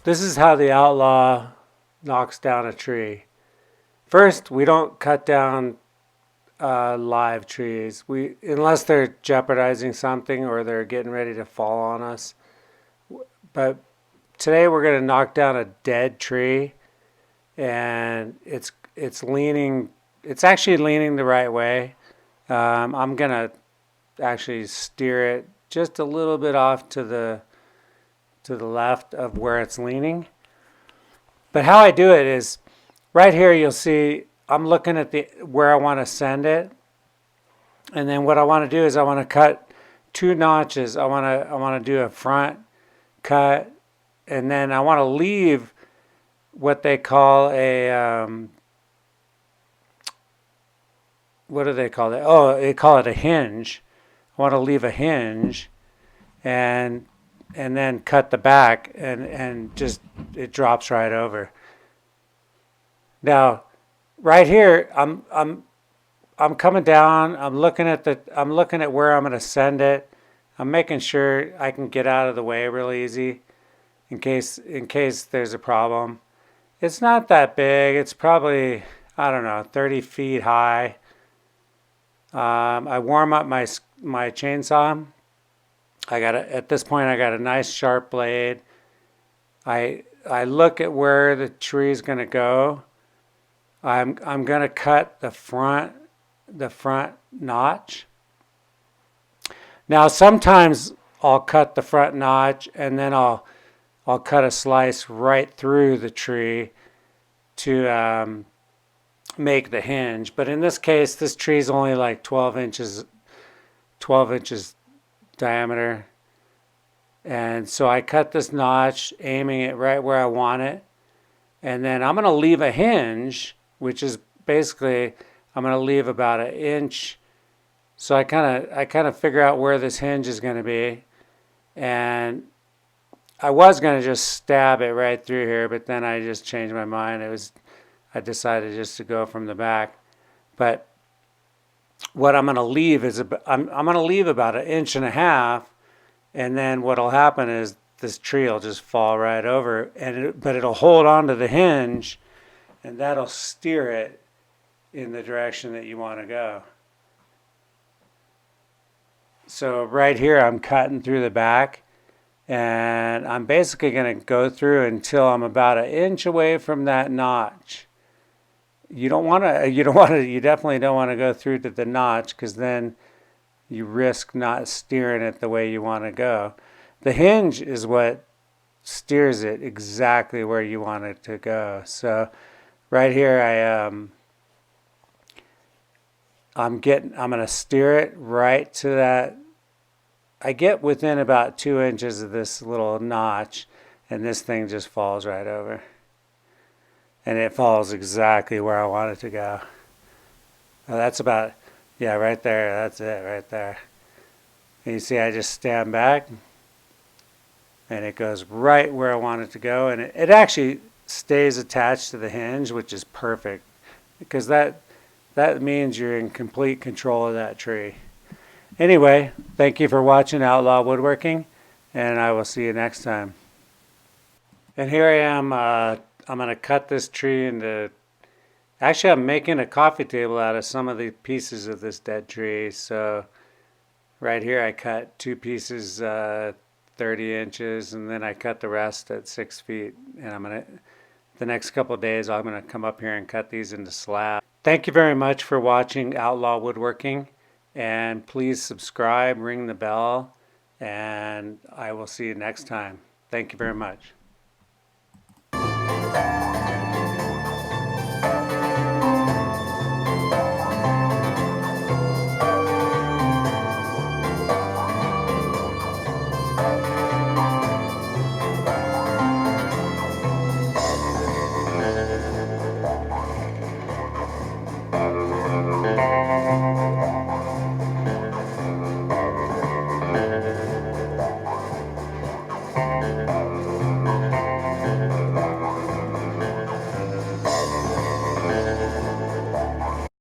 this is how the Outlaw knocks down a tree. First, we don't cut down live trees. Unless they're jeopardizing something or they're getting ready to fall on us. But today we're going to knock down a dead tree, and it's leaning. It's actually leaning the right way. I'm going to actually steer it just a little bit off to the left of where it's leaning. But how I do it is right here. You'll see I'm looking at where I want to send it, and then what I want to do is I want to cut 2 notches. I want to do a front cut, and then I want to leave what they call a what do they call it? Oh, they call it a hinge. I want to leave a hinge, and then cut the back, and just it drops right over. Now, right here, I'm coming down. I'm looking at where I'm going to send it. I'm making sure I can get out of the way real easy in case there's a problem. It's not that big. It's probably, I don't know, 30 feet high. I warm up my chainsaw. At this point I got a nice sharp blade. I look at where the tree is going to go. I'm going to cut the front notch. Now sometimes I'll cut the front notch and then I'll cut a slice right through the tree to make the hinge. But in this case, this tree is only like 12 inches diameter. And so I cut this notch, aiming it right where I want it. And then I'm going to leave a hinge, which is basically, I'm going to leave about 1 inch. So I kind of figure out where this hinge is going to be. And I was going to just stab it right through here, but then I just changed my mind. I decided just to go from the back. But what I'm going to leave is I'm going to leave about 1.5 inches, and then what'll happen is this tree will just fall right over, but it'll hold on to the hinge, and that'll steer it in the direction that you want to go. So right here I'm cutting through the back, and I'm basically going to go through until I'm about 1 inch away from that notch. You definitely don't want to go through to the notch, because then you risk not steering it the way you want to go. The hinge is what steers it exactly where you want it to go. So right here I'm going to steer it right to that. I get within about 2 inches of this little notch, and this thing just falls right over. And it falls exactly where I want it to go. Now that's about, yeah, right there. That's it right there. And you see I just stand back, and it goes right where I want it to go. And it actually stays attached to the hinge, which is perfect, because that means you're in complete control of that tree. Anyway, thank you for watching Outlaw Woodworking, and I will see you next time. And here I am. I'm going to cut this tree into... Actually, I'm making a coffee table out of some of the pieces of this dead tree. So right here I cut 2 pieces 30 inches, and then I cut the rest at 6 feet. And the next couple of days I'm going to come up here and cut these into slabs. Thank you very much for watching Outlaw Woodworking, and please subscribe, ring the bell, and I will see you next time. Thank you very much.